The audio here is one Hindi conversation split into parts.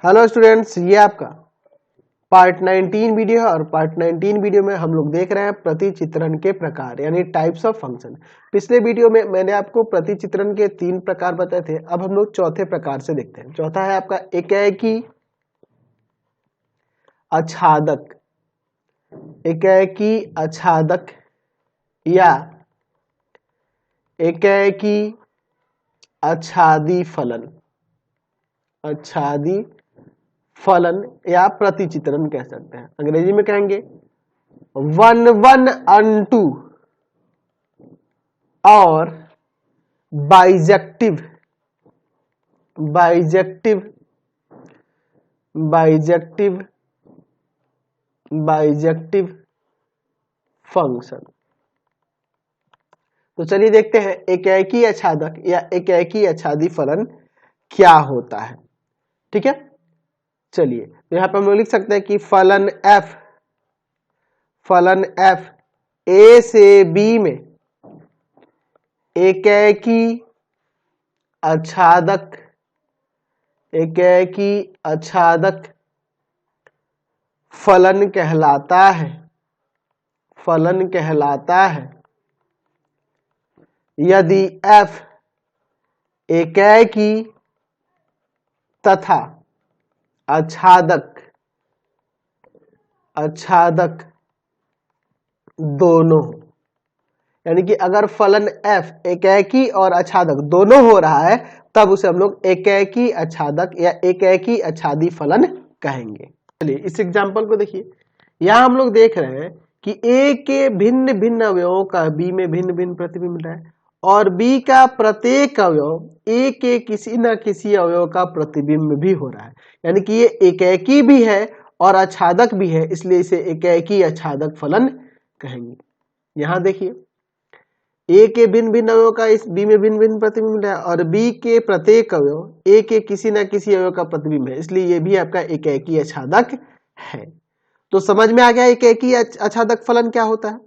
हेलो स्टूडेंट्स, ये आपका पार्ट 19 वीडियो है और पार्ट 19 वीडियो में हम लोग देख रहे हैं प्रतिचित्रण के प्रकार यानी टाइप्स ऑफ फंक्शन। पिछले वीडियो में मैंने आपको प्रतिचित्रण के 3 प्रकार बताए थे। अब हम लोग चौथे प्रकार से देखते हैं। चौथा है आपका एकेकी आच्छादक, एकेकी आच्छादक या एकेकी आच्छादी फलन, आच्छादी फलन या प्रतिचित्रण कह सकते हैं। अंग्रेजी में कहेंगे 1-1 और bijective bijective bijective bijective function. तो चलिए देखते हैं एकेकी आच्छादक या एकेकी आच्छादी फलन क्या होता है। ठीक है, चलिए तो यहां पे हम लोग लिख सकते हैं कि फलन f a से b में एकेकी आच्छादक फलन कहलाता है यदि f एकेकी तथा आच्छादक दोनों हो। यानी कि अगर फलन f एकेकी और आच्छादक दोनों हो रहा है तब उसे हम लोग एकेकी आच्छादक या एकेकी आच्छादी फलन कहेंगे। चलिए इस एग्जांपल को देखिए। यहां हम लोग देख रहे हैं कि a के भिन्न भिन्न अवयवों का b में भिन्न भिन्न प्रतिबिंब मिल रहा है और b का प्रत्येक अवयव a के किसी न किसी अवयव का प्रतिबिंब भी हो रहा है। यानी कि ये एकेकी भी है और आच्छादक भी है, इसलिए इसे एकेकी आच्छादक फलन कहेंगे। यहां देखिए a के भिन्न भिन्न अवयव का इस b में भिन्न भिन्न प्रतिबिंब मिल रहा है और b के प्रत्येक अवयव a के किसी न किसी अवयव का प्रतिबिंब है, इसलिए ये भी आपका एकेकी आच्छादक है। तो समझ में आ गया एकेकी आच्छादक फलन क्या होता है,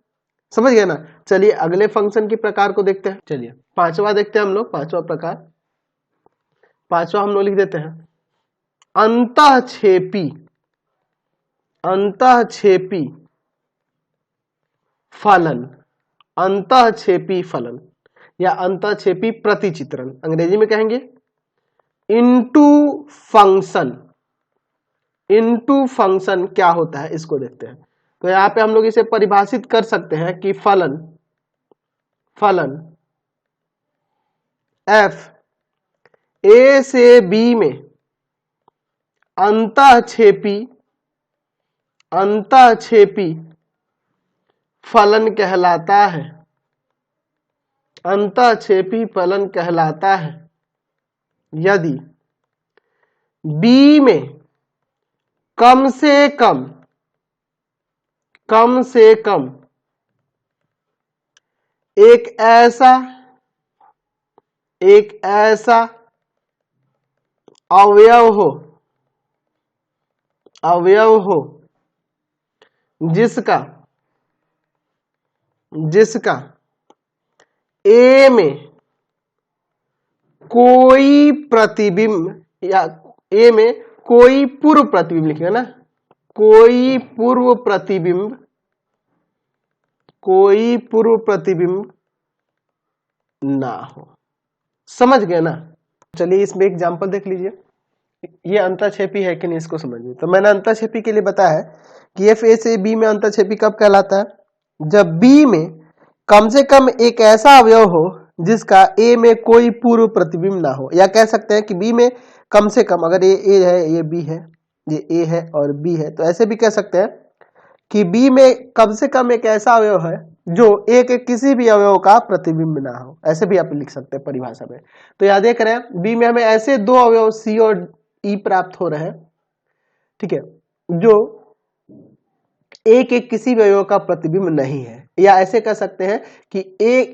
समझ गए ना। चलिए अगले फंक्शन के प्रकार को देखते हैं। चलिए पांचवा देखते हैं हम लोग। पांचवा प्रकार, पांचवा हम लोग लिख देते हैं अंतःक्षेपी फलन, अंतःक्षेपी फलन या अंतःक्षेपी प्रतिचित्रण। अंग्रेजी में कहेंगे इनटू फंक्शन क्या होता है, इसको देखते हैं। तो यहां पे हम लोग इसे परिभाषित कर सकते हैं कि फलन f a से b में अंतःक्षेपी फलन कहलाता है, अंतःक्षेपी फलन कहलाता है यदि b में कम से कम एक ऐसा अवयव हो जिसका a में कोई प्रतिबिंब या a में कोई पूर्व प्रतिबिंब लिखेगा ना, कोई पूर्व प्रतिबिंब ना हो। समझ गए ना। चलिए इसमें एग्जांपल देख लीजिए, ये अंतःक्षेपी है कि नहीं इसको समझिए। तो मैंने अंतःक्षेपी के लिए बताया है कि f a से b में अंतःक्षेपी कब कहलाता है, जब b में कम से कम एक ऐसा अवयव हो जिसका a में कोई पूर्व प्रतिबिंब ना हो। या कह सकते हैं कि b में कम से कम, अगर ये a है, ये b है, ये a है और b है, तो ऐसे भी कह सकते हैं कि b में कम से कम एक ऐसा अवयव है जो a के किसी भी अवयव का प्रतिबिंब ना हो। ऐसे भी आप लिख सकते हैं परिभाषा में। तो यहां देख रहे हैं b में हमें ऐसे दो अवयव c और e प्राप्त हो रहे हैं, ठीक है, जो a के किसी भी अवयव का प्रतिबिंब नहीं है। या ऐसे कह सकते हैं कि a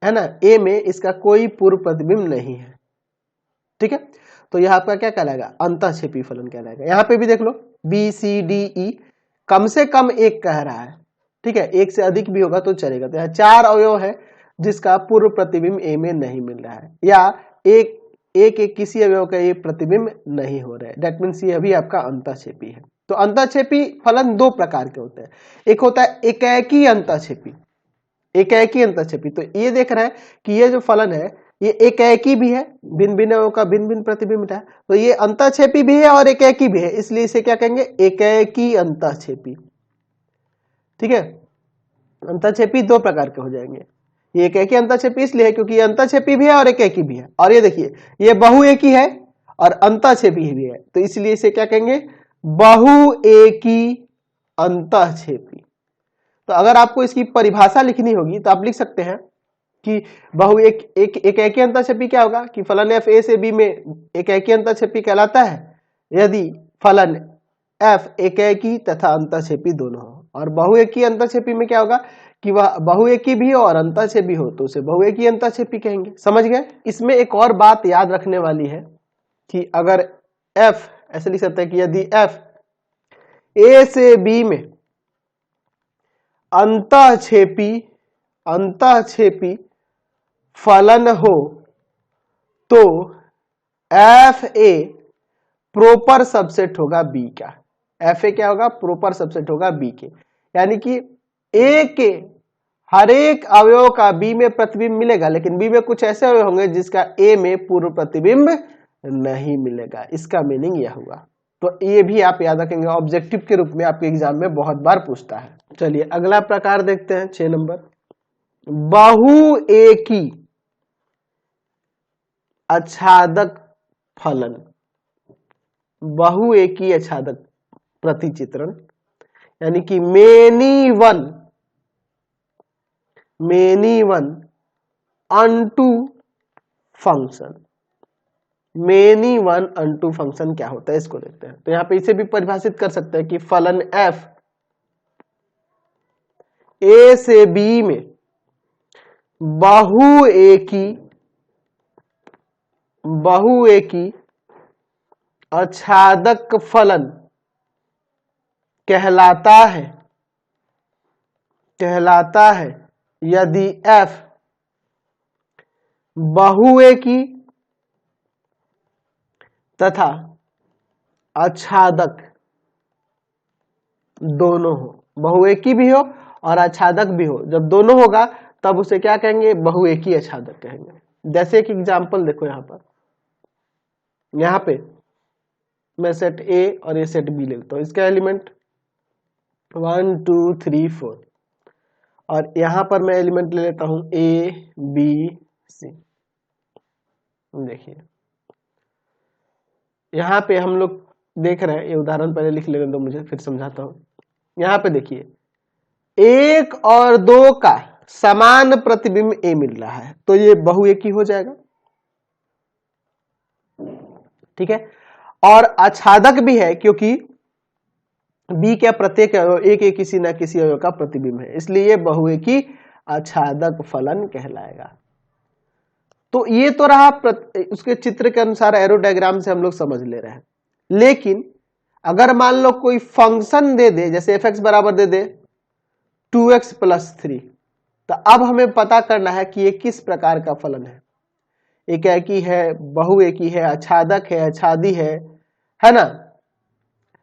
है ना, a में इसका कोई पूर्व प्रतिबिंब नहीं है। ठीक है, तो यह आपका क्या कहलाएगा, अंतःक्षेपी फलन कहलाएगा। यहां पे भी देख लो b c d e कम से कम एक कह रहा है, ठीक है, एक से अधिक भी होगा तो चलेगा। तो यहाँ 4 अवयव है जिसका पूर्व प्रतिबिंब a में नहीं मिल रहा है, या एक एक एक किसी अवयव का ये प्रतिबिंब नहीं हो रहा है। दैट मीन्स ये अभी आपका अंतःक्षेपी है। तो अंतःक्षेपी फलन दो प्रकार के होते हैं, एक होता है एकाएकी अंतःक्षेपी, एकाएकी अंतःक्षेपी। तो ये देख रहा है कि ये जो फलन है ये एकाएकी भी है, भिन्न भिन्न अवयव का भिन्न भिन्न प्रतिबिंब है, तो ये अंतःक्षेपी भी है और एकाएकी भी है, इसलिए इसे क्या कहेंगे, एकाएकी अंतःक्षेपी। ठीक है, अंतःक्षेपी दो प्रकार के हो जाएंगे। ये एकाएकी अंतःक्षेपी इसलिए है क्योंकि ये अंतःक्षेपी भी है और एकाएकी भी है। और ये देखिए ये बहुएकी है और अंतःक्षेपी भी है, तो इसलिए इसे क्या कहेंगे, बहुएकी अंतःक्षेपी। तो अगर आपको इसकी परिभाषा लिखनी होगी तो आप लिख सकते हैं कि एकाएकी अंतःक्षेपी क्या होगा कि फलन एफ ए से बी में एकाएकी अंतःक्षेपी कहलाता है यदि फलन एफ एकाएकी तथा अंतःक्षेपी दोनों हो। और बहुएकी अंतःक्षेपी में क्या होगा कि वह बहुएकी भी हो और अंतःक्षेपी हो, तो उसे बहुएकी अंतःक्षेपी कहेंगे। समझ गए। इसमें एक और बात याद रखने वाली है कि अगर एफ, ऐसे लिख सकते हैं कि यदि एफ ए से बी में अंतःक्षेपी फलन हो तो एफ ए प्रोपर सबसेट होगा बी का। एफ ए क्या होगा, प्रोपर सबसेट होगा बी के, यानी कि ए के हर एक अवयव का बी में प्रतिबिंब मिलेगा, लेकिन बी में कुछ ऐसे अवयव होंगे जिसका ए में पूर्व प्रतिबिंब नहीं मिलेगा। इसका मीनिंग यह हुआ। तो ये भी आप याद रखेंगे, ऑब्जेक्टिव के रूप में आपके एग्जाम में बहुत बार पूछता है। चलिए अगला प्रकार देखते हैं, 6 नंबर, बहुएकी आच्छादक फलन। बहुएकी आच्छादक प्रतिचित्रण, यानी कि many one unto function. Many one unto function क्या होता है इसको देखते हैं। तो यहां पे इसे भी परिभाषित कर सकते हैं कि फलन एफ ए से बी में बहुएकी आच्छादक फलन कहलाता है यदि f बहुएकी तथा आच्छादक दोनों हो, बहुएकी भी हो और आच्छादक भी हो। जब दोनों होगा तब उसे क्या कहेंगे, बहुएकी आच्छादक कहेंगे। जैसे एक एग्जांपल देखो, यहां पे मैं सेट ए और ये सेट बी लेता हूं, इसका एलिमेंट 1 2 3 4 और यहां पर मैं एलिमेंट ले लेता हूं ए बी सी। देखिए यहां पे हम लोग देख रहे हैं, ये उदाहरण पहले लिख लेने दो मुझे, फिर समझाता हूं। यहां पे देखिए 1 और 2 का समान प्रतिबिंब ए मिल रहा है, तो ये बहुएकी हो जाएगा। ठीक है, और आच्छादक भी है क्योंकि बी क्या प्रत्येक एक किसी न किसी अवयव का प्रतिबिंब है, इसलिए ये बहुएकी आच्छादक फलन कहलाएगा। तो ये तो रहा उसके चित्र के अनुसार एरो डायग्राम से हम लोग समझ ले रहे हैं। लेकिन अगर मान लो कोई फंक्शन दे दे, जैसे एफ एक्स बराबर दे दे 2x + 3, तो अब हमें पता करना है कि ये किस प्रकार का फलन है, एकाएकी है, बहुएकी है, आच्छादक है, आच्छादी है ना,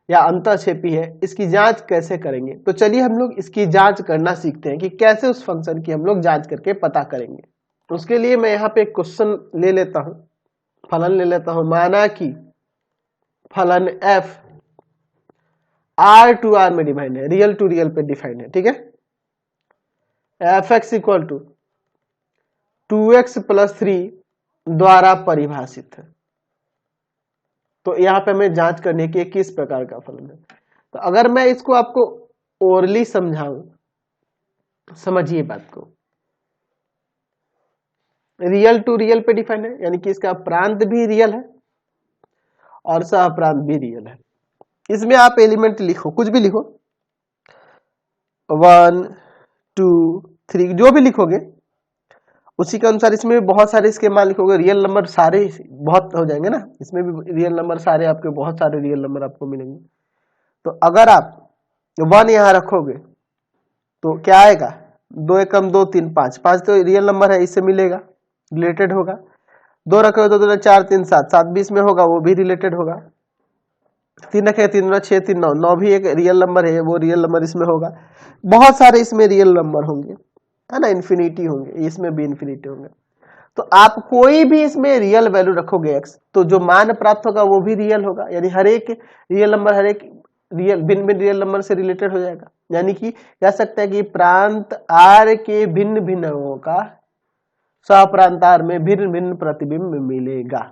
या अंतःक्षेपी है। इसकी जांच कैसे करेंगे, तो चलिए हम लोग इसकी जांच करना सीखते हैं कि कैसे उस फंक्शन की हम लोग जांच करके पता करेंगे। उसके लिए मैं यहाँ पे एक क्वेश्चन ले लेता हूं, फलन ले लेता हूं। माना कि फलन f R टू R में डिफाइन है, रियल टू रियल पे डिफाइन है। ठीक है, f(x) = 2x + 3 द्वारा परिभाषित है। तो यहाँ पे हमें जांच करने की किस प्रकार का फलन है। तो अगर मैं इसको आपको ओरली समझाऊं, समझिए बात को, रियल टू रियल पे डिफाइन है, यानी कि इसका प्रांत भी रियल है और सह प्रांत भी रियल है। इसमें आप एलिमेंट लिखो, कुछ भी लिखो, 1 2 3 जो भी लिखोगे उसी के अनुसार इसमें भी बहुत सारे इसके मान लिखोगे। रियल नंबर सारे बहुत हो जाएंगे ना, इसमें भी रियल नंबर सारे आपके, बहुत सारे रियल नंबर आपको मिलेंगे। तो अगर आप 1 यहां रखोगे तो क्या आएगा, 2 एकम 2 3 5, 5 तो रियल नंबर है, इससे मिलेगा, रिलेटेड होगा। 2 रखे तो 2 4 3 7, 7 भी इसमें होगा, वो भी रिलेटेड होगा। 3 रखे 3 6 3 9, 9 भी एक रियल नंबर है, वो रियल नंबर इसमें होगा। बहुत सारे इसमें रियल नंबर होंगे, है ना, इन्फिनिटी होंगे, इसमें भी इन्फिनिटी होंगे। तो आप कोई भी इसमें रियल वैल्यू रखोगे x, तो जो मान प्राप्त होगा वो भी रियल होगा, यानी हर एक रियल नंबर हर एक रियल भिन्न भिन्न रियल नंबर से रिलेटेड हो जाएगा। यानी कि कह सकते हैं कि प्रांत r के भिन्न भिन्न अवयवों का सहप्रांतार में भिन्न भिन्न प्रतिबिंब मिलेगा,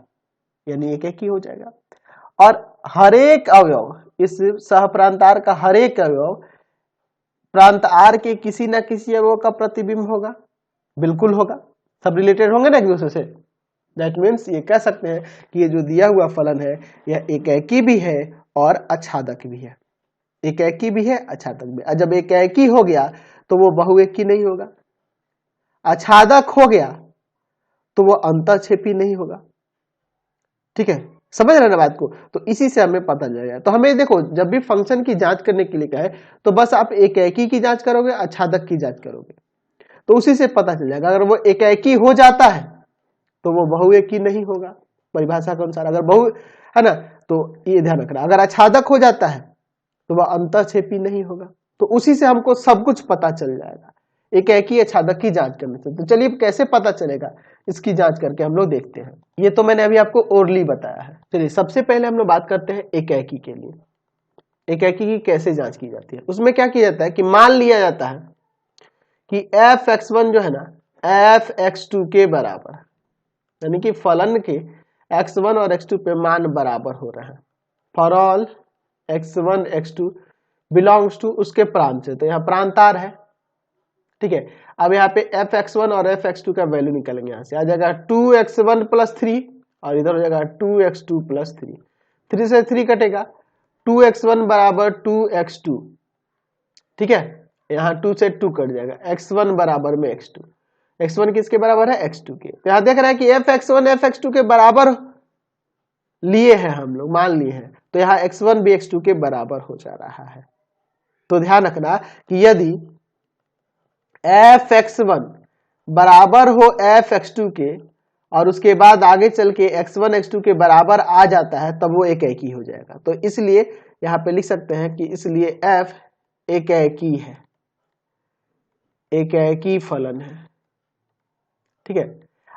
यानी एक एक ही हो जाएगा। और हर एक अवयव, इस सहप्रांतार का हर एक अवयव प्रांत आर के किसी न किसी अवयव का प्रतिबिंब होगा, बिल्कुल होगा, सब रिलेटेड होंगे ना एक दूसरे से। दैट मीन्स ये कह सकते हैं कि ये जो दिया हुआ फलन है यह एकाकी भी है और आच्छादक भी है, एकाकी भी है आच्छादक भी। जब एकाकी हो गया तो वो बहुएकी नहीं होगा, आच्छादक हो गया तो वो अंतःक्षेपी नहीं होगा। ठीक है, समझ रहे ना बात को। तो इसी से हमें पता चलेगा। तो हमें देखो, जब भी फंक्शन की जांच करने के लिए कहे तो बस आप एकाकी की जांच करोगे, आच्छादक की जांच करोगे, तो उसी से पता चल जाएगा। अगर वो एकाकी हो जाता है तो वो बहुएकी नहीं होगा परिभाषा के अनुसार। अगर बहु है ना, तो ये ध्यान रखना। अगर आच्छादक हो जाता है तो वह अंतःक्षेपी नहीं होगा। तो उसी से हमको सब कुछ पता चल जाएगा एकाकी आच्छादक की जांच करने से। तो चलिए कैसे पता चलेगा, इसकी जांच करके हम लोग देखते हैं। ये तो मैंने अभी आपको ओरली बताया है। चलिए सबसे पहले हम लोग बात करते हैं एकाकी के लिए। एकाकी की कैसे जांच की जाती है, उसमें क्या किया जाता है कि मान लिया जाता है कि f(x1) जो है ना f(x2) के बराबर, यानी कि फलन के x1 और x2 पे मान बराबर हो रहे हैं। For all x1 x2 belongs to उसके प्रांत से, तो यहाँ प्रांतार है। ठीक है, अब यहाँ पे f(x1) और f(x2) का वैल्यू निकलेंगे। यहाँ से आ जाएगा 2x1 + 3 और इधर हो जाएगा 2x2 + 3। 3 से 3 कटेगा, 2x1 बराबर 2x2। ठीक है, यहाँ 2 से 2 कट जाएगा, x1 बराबर में x2। x1 किसके बराबर है, x2 के। तो यहाँ देख रहे हैं कि f(x1) f(x2) के बराबर लिए हैं, हम लोग मान लिए हैं, तो यहाँ x1 भी x2 के बराबर हो जा रहा है। तो ध्यान रखना कि यदि f(x1) बराबर हो f(x2) के और उसके बाद आगे चल के x1 x2 के बराबर आ जाता है, तब वो एकाकी हो जाएगा। तो इसलिए यहाँ पे लिख सकते हैं कि इसलिए f एकाकी है, एकाकी फलन है। ठीक है,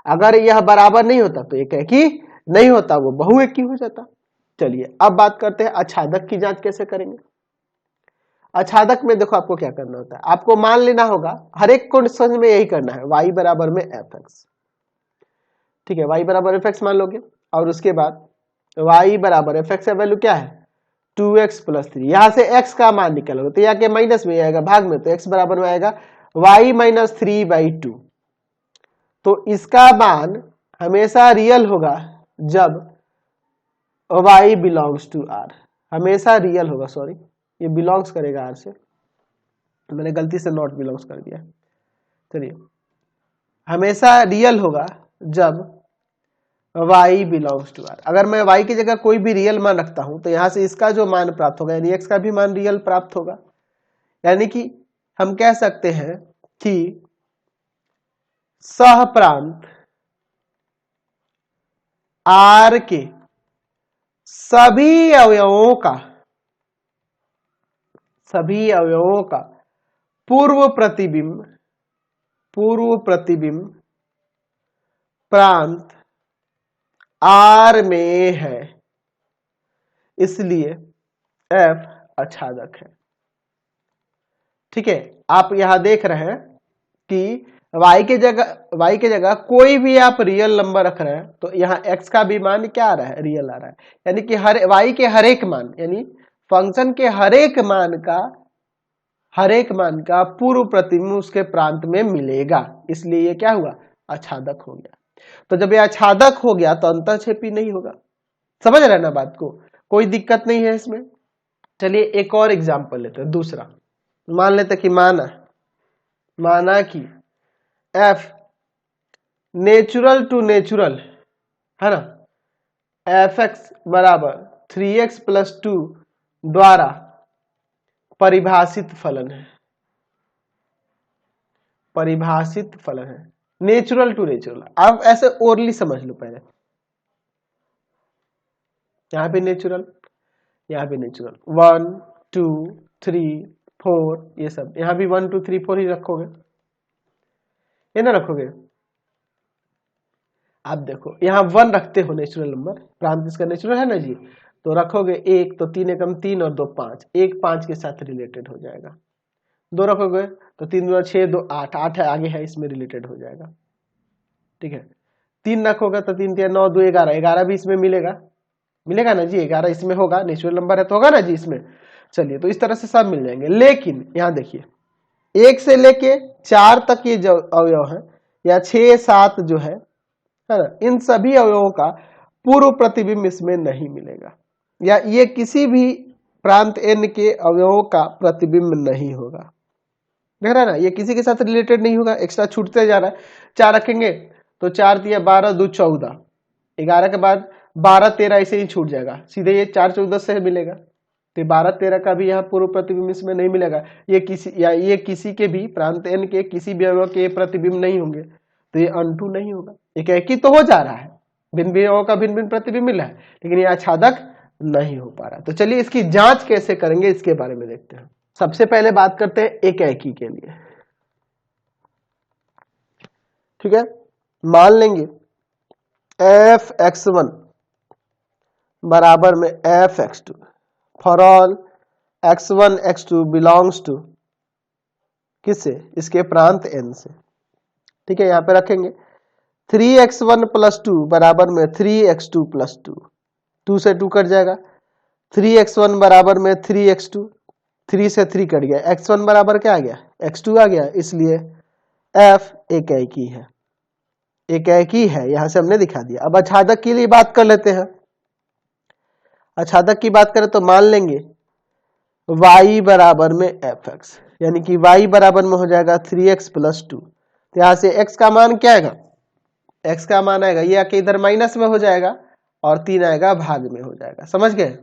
अगर यह बराबर नहीं होता तो एकाकी नहीं होता, वो बहुएकी हो जाता। चलिए अब बात करते हैं आच्छादक की जांच कैसे करेंगे। आच्छादक में देखो आपको क्या करना होता है, आपको मान लेना होगा, हर एक क्वेश्चन में यही करना है, y बराबर में fx। ठीक है, y बराबर fx मान लोगे और उसके बाद y बराबर fx का वैल्यू क्या है 2x + 3। यहां से x का मान निकलोगे तो यहाँ के माइनस में आएगा, भाग में, तो x बराबर में आएगा y - 3/2। तो इसका मान हमेशा रियल होगा जब y बिलोंग्स टू r, हमेशा रियल होगा। सॉरी, ये बिलोंग्स करेगा r से, मैंने गलती से नॉट बिलोंग्स कर दिया। चलिए, हमेशा रियल होगा जब y बिलोंग्स टू r। अगर मैं y की जगह कोई भी रियल मान रखता हूं तो यहां से इसका जो मान प्राप्त होगा, यानी x का भी मान रियल प्राप्त होगा। यानी कि हम कह सकते हैं कि सहप्रांत r के सभी अवयवों का पूर्व प्रतिबिंब प्रांत R में है, इसलिए F आच्छादक है। ठीक है, आप यहां देख रहे हैं कि y के जगह कोई भी आप रियल नंबर रख रहे हैं तो यहाँ x का भी मान क्या आ रहा है, रियल आ रहा है। यानी कि y के हर एक मान, यानी फंक्शन के हर एक मान का पूर्व प्रतिबिंब उसके प्रांत में मिलेगा, इसलिए ये क्या हुआ, आच्छादक हो गया। तो जब ये आच्छादक हो गया तो अंतःक्षेपी नहीं होगा। समझ रहे ना बात को, कोई दिक्कत नहीं है इसमें। चलिए एक और एग्जांपल लेते हैं, दूसरा। मान लेते कि माना कि f नेचुरल टू नेचुरल है ना, fx बराबर 3x + 2 द्वारा परिभाषित फलन है, नेचुरल टू नेचुरल। आप ऐसे ओरली समझ लो पहले, यहाँ पे नेचुरल, यहाँ पे नेचुरल 1 2 3 4 ये सब, यहाँ भी 1 2 3 4 ही रखोगे, ये ना रखोगे। आप देखो यहाँ 1 रखते हो नेचुरल नंबर, प्रांत इसका नेचुरल है ना जी, तो रखोगे 1 तो 3 एकम 3 और 2 5, 1 5 के साथ रिलेटेड हो जाएगा। 2 रखोगे तो 3 2 6 2 8, 8 आगे है इसमें रिलेटेड हो जाएगा, ठीक है। 3 रखोगे तो 3 3 9 2 11, 11 भी इसमें मिलेगा, मिलेगा ना जी, 11 इसमें होगा, नेचुरल नंबर है तो होगा ना जी इसमें। चलिए तो इस तरह से सब मिल जाएंगे, लेकिन यहाँ देखिए 1 से लेके 4 तक ये जो अवयव है या 6 7 जो है ना, इन सभी अवयवों का पूर्व प्रतिबिंब इसमें नहीं मिलेगा, या ये किसी भी प्रांत n के अवयवों का प्रतिबिंब नहीं होगा। देख रहा है ना, ये किसी के साथ रिलेटेड नहीं होगा, एक्स्ट्रा छूटते जा रहा है। 4 रखेंगे तो 4 दिया 12 2 14, 11 के बाद 12 13 ऐसे ही छूट जाएगा, सीधे ये 4 14 से मिलेगा, तो 12 13 का भी यहाँ पूर्व प्रतिबिंब इसमें नहीं मिलेगा। ये किसी के भी प्रांत n के किसी भी अवयव के प्रतिबिंब नहीं होंगे, तो ये अनटू नहीं होगा। एक ही तो हो जा रहा है, भिन्न भिन्न अवयव का भिन्न भिन्न प्रतिबिंब मिल रहा है, लेकिन ये आच्छादक नहीं हो पा रहा। तो चलिए इसकी जांच कैसे करेंगे इसके बारे में देखते हैं। सबसे पहले बात करते हैं एकाएकी के लिए, ठीक है। मान लेंगे f(x1) बराबर में f(x2) for all x1 x2 belongs to किससे, इसके प्रांत n से, ठीक है। यहां पे रखेंगे 3x1 + 2 बराबर में 3x2 + 2, 2 से 2 कट जाएगा, 3x1 बराबर में 3x2, 3 से 3 कट गया, x1 बराबर क्या आ गया, x2 आ गया, इसलिए f एकाएकी है, एकाएकी है, यहां से हमने दिखा दिया। अब आच्छादक के लिए बात कर लेते हैं। आच्छादक की बात करें तो मान लेंगे y बराबर में fx, यानी कि y बराबर में हो जाएगा 3x + 2, तो यहां से x का मान क्या आएगा, x का मान आएगा ये आके इधर माइनस में हो जाएगा और 3 आएगा भाग में हो जाएगा, समझ गए।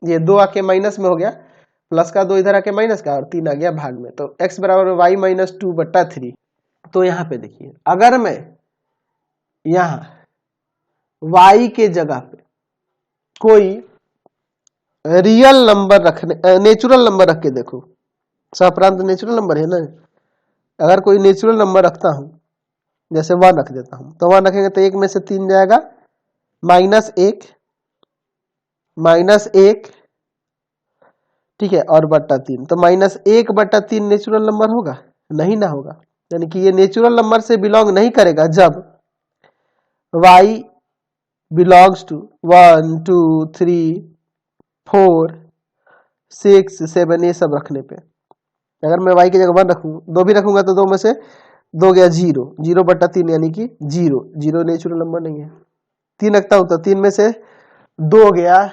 ये 2 आके माइनस में हो गया, प्लस का 2 इधर आके माइनस का, और 3 आ गया भाग में, तो x बराबर y - 2/3। तो यहाँ पे देखिए अगर मैं यहाँ y के जगह पे कोई रियल नंबर रखने, नेचुरल नंबर रख के देखो, सहप्रांत नेचुरल नंबर है ना, अगर कोई नेचुरल नंबर रखता हूं, जैसे 1 रख देता हूं, तो 1 रखेंगे तो 1 में से 3 जाएगा, -1 ठीक है, और /3, तो -1/3 नेचुरल नंबर होगा, नहीं ना होगा, यानी कि ये नेचुरल नंबर से बिलोंग नहीं करेगा जब y बिलोंग्स टू 1 2 3 4 6 7 ये सब रखने पे। अगर मैं y की जगह 1 रखूँ, 2 भी रखूंगा तो 2 में से 2 गया 0, 0/3 यानी कि 0, 0 नेचुरल नंबर नहीं है। 3 रखता हूं तो 3 में से 2 गया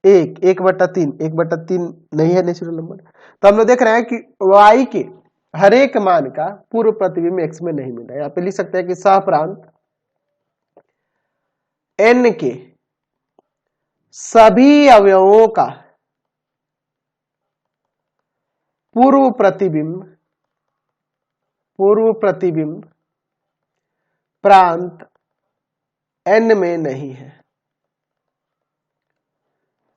1, 1/3, 1/3 नहीं है नेचुरल नंबर। तो हम लोग देख रहे हैं कि y के हर एक मान का पूर्व प्रतिबिंब x में नहीं मिला। यहाँ पे लिख सकते हैं कि सहप्रांत n के सभी अवयवों का पूर्व प्रतिबिंब प्रांत n में नहीं है,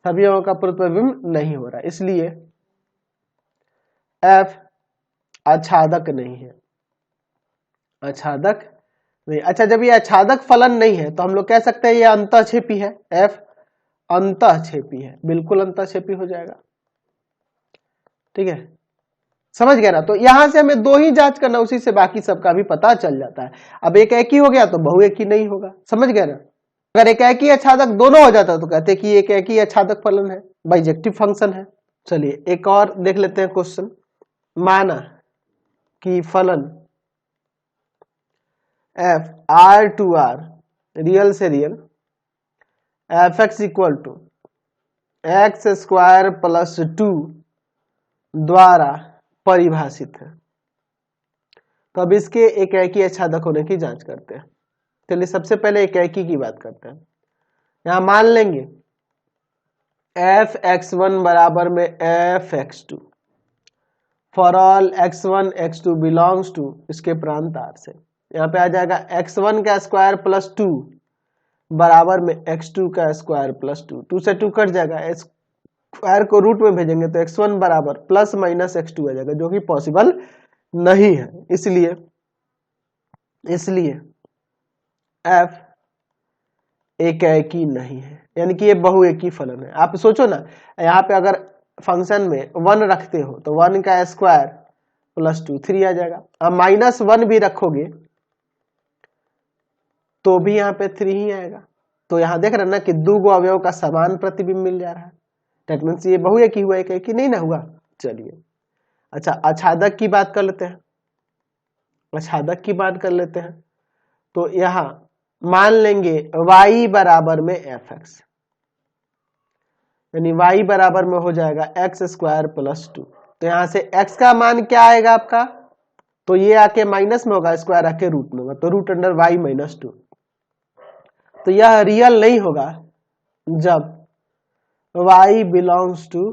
सभी अवयवों का पूर्व प्रतिबिंब नहीं हो रहा, इसलिए f आच्छादक नहीं है, आच्छादक नहीं। अच्छा, जब ये आच्छादक फलन नहीं है तो हम लोग कह सकते हैं ये अंतःक्षेपी है, f अंतःक्षेपी है, बिल्कुल अंतःक्षेपी हो जाएगा, ठीक है, समझ गया ना। तो यहां से हमें 2 ही जांच करना, उसी से बाकी सबका भी पता चल जाता है। अब एकाएकी हो गया तो बहुएकी नहीं होगा, समझ गया ना। अगर एकाएकी आच्छादक दोनों हो जाता तो कहते कि एकाएकी आच्छादक फलन है, बाइजेक्टिव फंक्शन है। चलिए एक और देख लेते हैं क्वेश्चन। माना कि फलन f r to r real से रियल f(x) = x² + 2 द्वारा परिभाषित है। तो अब इसके एकाएकी आच्छादक होने की जांच करते हैं। चलिए सबसे पहले एकाएकी की बात करते हैं। यहां मान लेंगे f(x1) बराबर में f(x2) for all x1 x2 belongs to इसके प्रांत आर से, यहाँ पे आ जाएगा x1 का स्क्वायर प्लस 2 बराबर में x2 का स्क्वायर प्लस 2, 2 से 2 कट जाएगा, स्क्वायर को रूट में भेजेंगे तो x1 बराबर प्लस माइनस x2 आ जाएगा, जो कि पॉसिबल नहीं है। इसलिए f एकेकी नहीं है, यानी कि ये बहुएकी फलन है। आप सोचो ना, यहाँ पे अगर फंक्शन में 1 रखते हो तो 1 का स्क्वायर प्लस 2 3 आ जाएगा, अब माइनस 1 भी रखोगे तो भी यहाँ पे 3 ही आएगा। तो यहाँ देख रहे हैं ना कि दो गो अवयव का समान प्रतिबिंब मिल जा रहा है, दैट मीन्स ये बहुएकी हुआ, एकेकी नहीं ना हुआ। चलिए अच्छा, आच्छादक की बात कर लेते हैं। आच्छादक की बात कर लेते हैं तो यहाँ मान लेंगे y बराबर में fx, यानी y बराबर में हो जाएगा एक्स स्क्वायर प्लस 2। तो यहाँ से x का मान क्या आएगा आपका, तो ये आके माइनस में होगा, स्क्वायर आके रूट में होगा, तो रूट अंडर y माइनस 2। तो यह रियल नहीं होगा जब y belongs to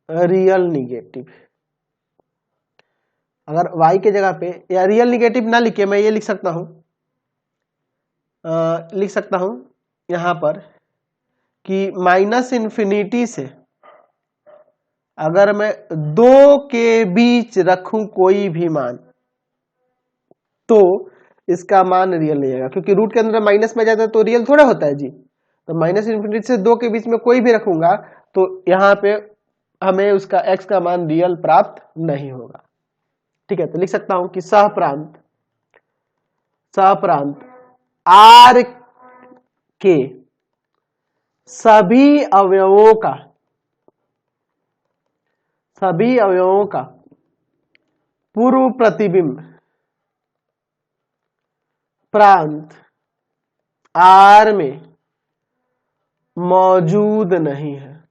real negative. अगर y के जगह पे या रियल निगेटिव ना लिखे, मैं ये लिख सकता हूं यहां पर कि माइनस इन्फिनिटी से अगर मैं 2 के बीच रखूं कोई भी मान तो इसका मान रियल नहीं आएगा, क्योंकि रूट के अंदर माइनस में जाता है तो रियल थोड़ा होता है जी। तो माइनस इन्फिनिटी से 2 के बीच में कोई भी रखूंगा तो यहाँ पे हमें उसका x का मान रियल प्राप्त नहीं होगा। ठीक है, तो लिख सकता हूं कि सहप्रांत R के सभी अवयवों का पूर्व प्रतिबिंब प्रांत R में मौजूद नहीं है,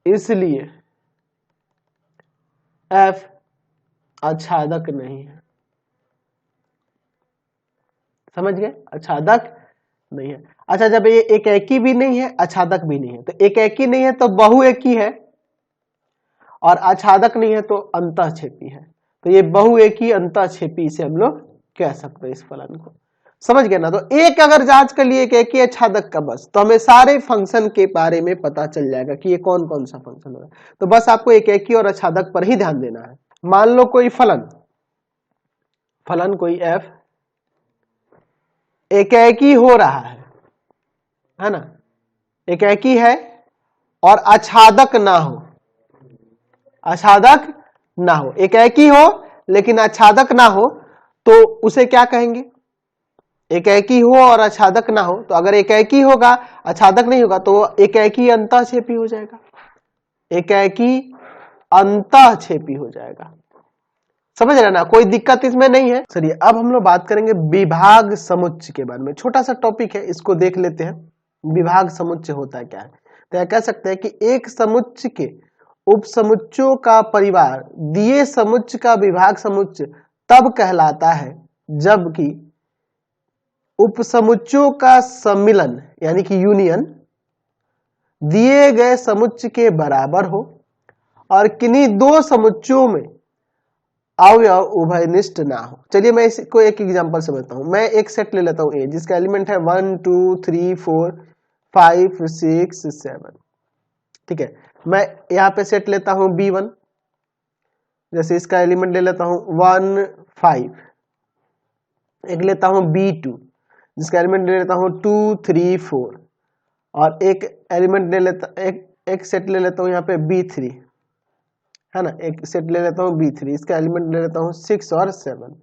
इसलिए F आच्छादक नहीं है। समझ गए, आच्छादक नहीं है। अच्छा, जब ये एकेकी भी नहीं है, आच्छादक भी नहीं है, तो एकेकी नहीं है तो बहुएकी है, और आच्छादक नहीं है तो अंतःक्षेपी है। तो ये बहुएकी अंतःक्षेपी से हम लोग कह सकते हैं इस फलन को। समझ गए ना। तो एक अगर जांच कर लिए एकेकी आच्छादक का, बस तो हमें सारे फंक्शन के बारे में पता चल जाएगा कि ये कौन कौन सा फंक्शन है। तो बस आपको एकेकी और आच्छादक पर ही ध्यान देना है। मान लो कोई फलन कोई f एकेकी हो रहा है ना, एकेकी है और आच्छादक ना हो, एकेकी हो लेकिन आच्छादक ना हो, तो उसे क्या कहेंगे, एकेकी हो और आच्छादक ना हो। तो अगर एकेकी होगा आच्छादक नहीं होगा तो एकेकी अंतःक्षेपी हो जाएगा, एकेकी अंतःक्षेपी हो जाएगा। समझ रहे ना, कोई दिक्कत इसमें नहीं है। चलिए अब हम लोग बात करेंगे विभाग समुच्चय के बारे में। छोटा सा टॉपिक है, इसको देख लेते हैं। विभाग समुच्चय होता क्या है। तो यह कह सकते हैं कि एक समुच्चय के उपसमुच्चयों का परिवार दिए समुच्चय का विभाग समुच्चय तब कहलाता है जबकि उपसमुच्चयों का सम्मिलन यानी कि यूनियन दिए गए समुच्चय के बराबर हो और किन्हीं दो समुच्चयों में अवयव उभयनिष्ठ ना हो। चलिए मैं इसको एक एग्जांपल से बताता हूं। मैं एक सेट ले लेता हूं ए, जिसका एलिमेंट है 1 2 3 4 5 6 7। ठीक है, मैं यहां पे सेट लेता हूं B1, जैसे इसका एलिमेंट ले लेता हूं 1 5। एक लेता हूं B2, जिसका एलिमेंट ले लेता हूं 2 3 4, और एक एलिमेंट ले लेता एक सेट ले लेता हूं यहाँ पे B3, है ना। एक सेट ले लेता हूं B3, इसका एलिमेंट ले लेता हूं 6 और 7।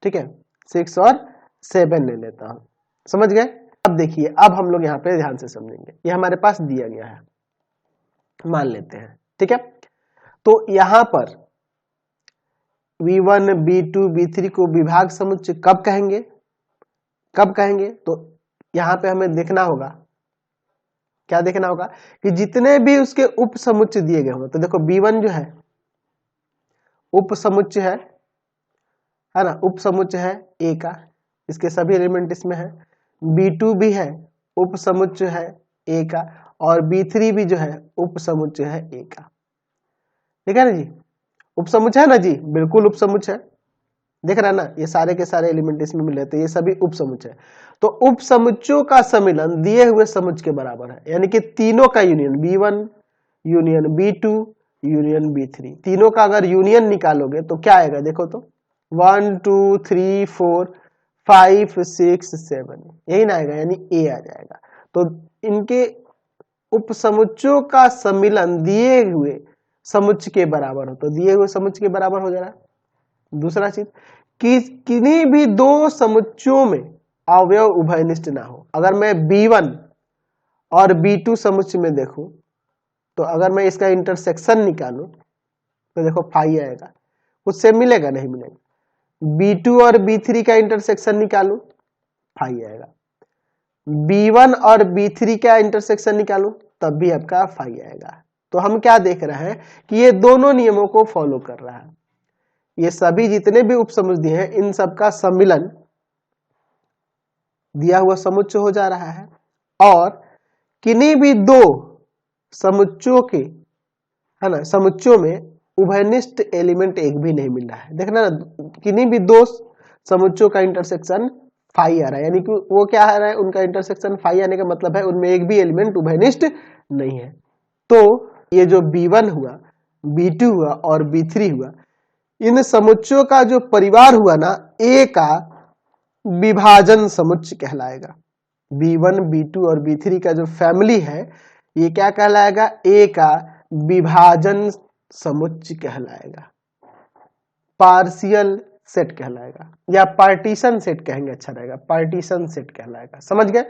ठीक है, 6 और 7 ले लेता हूं। समझ गए। अब देखिए, अब हम लोग यहाँ पे ध्यान से समझेंगे। ये हमारे पास दिया गया है, मान लेते हैं। ठीक है, तो यहां पर B1 B2 B3 को विभाग समुच्चय कब कहेंगे, तो यहां पे हमें देखना होगा, क्या देखना होगा कि जितने भी उसके उप समुच्चय दिए गए हों। तो देखो B1 जो है उप समुच्चय है ना, उप समुच्चय है A का, इसके सभी एलिमेंट इसमें है। B2 भी है, उप समुच्चय है A का, और B3 भी जो है उपसमुच्चय है A का। ठीक है ना जी, उपसमुच्चय है ना जी, बिल्कुल उपसमुच्चय है। देख रहा है ना, ये सारे के सारे एलिमेंट इसमें मिले थे, ये सभी उपसमुच्चय। तो उपसमुच्चयों का सम्मिलन दिए हुए समुच्चय के बराबर है, यानी कि तीनों का union B1 union B2 union B3, तीनों का अगर यूनियन निकालोगे तो क्या आएगा, देखो तो 1 2 3 4 5 6 7, यही ना आएगा, यानी A आ जाएगा। तो इनके उपसमुच्चयों का सम्मिलन दिए हुए समुच्चय के बराबर हो, तो दिए हुए समुच्चय के बराबर हो जा रहा है। दूसरा चीज कि किन्हीं भी दो समुच्चयों में अवयव उभयनिष्ठ ना हो। अगर मैं B1 और B2 समुच्चय में देखूं तो अगर मैं इसका इंटरसेक्शन निकालूं तो देखो फाई आएगा, उससे मिलेगा नहीं मिलेगा। B2 और B3 का इंटरसेक्शन निकालूं फाई आएगा, B1 और B3 का इंटरसेक्शन निकालूं तब भी आपका फाई आएगा। तो हम क्या देख रहे हैं कि ये दोनों नियमों को फॉलो कर रहा है। ये सभी जितने भी उपसमुच्चय हैं इन सबका सम्मिलन दिया हुआ समुच्चय हो जा रहा है, और किन्हीं भी दो समुच्चयों के, है ना, समुच्चयों में उभयनिष्ठ एलिमेंट एक भी नहीं मिल रहा है। देखना ना, किन्हीं भी दो समुच्चयों का इंटरसेक्शन फाई आ रहा है, यानी कि वो क्या आ रहा है, उनका इंटरसेक्शन फाई आने का मतलब है उनमें एक भी एलिमेंट उभयनिष्ठ नहीं है। तो ये जो B1 हुआ, B2 हुआ और B3 हुआ, इन समुच्चयों का जो परिवार हुआ ना, A का विभाजन समुच्चय कहलाएगा। B1 B2 और B3 का जो फैमिली है ये क्या कहलाएगा, A का विभाजन समुच्चय कहलाएगा, पार्शियल सेट कहलाएगा, या पार्टीशन सेट कहेंगे अच्छा रहेगा, पार्टीशन सेट कहलाएगा। समझ गए?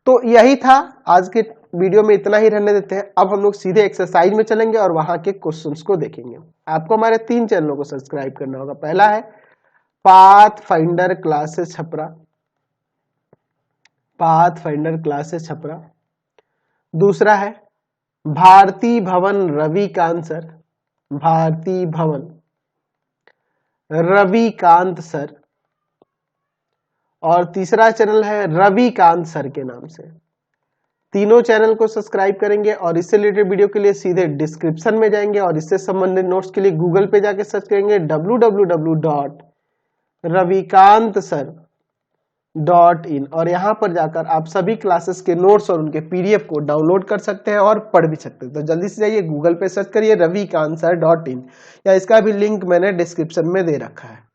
तो यही था आज के वीडियो में, इतना ही रहने देते हैं। अब हम लोग सीधे एक्सरसाइज में चलेंगे और वहां के क्वेश्चंस को देखेंगे। आपको हमारे 3 चैनलों को सब्सक्राइब करना होगा। पहला है path finder classes Chhapra, path finder classes Chhapra. दूसरा है भारती भवन रविकांत सर, भारती भवन रविकांत सर। और तीसरा चैनल है रविकांत सर के नाम से। तीनों चैनल को सब्सक्राइब करेंगे और इससे रिलेटेड वीडियो के लिए सीधे डिस्क्रिप्शन में जाएंगे और इससे संबंधित नोट्स के लिए गूगल पे जाके सर्च करेंगे www.ravikansar.in, और यहां पर जाकर आप सभी क्लासेस के नोट्स और उनके PDF को डाउनलोड कर सकते हैं और पढ़ भी सकते हैं। तो जल्दी से जाइए गूगल पे सर्च करिए ravikansar.in, या इसका भी लिंक मैंने डिस्क्रिप्शन में दे रखा है।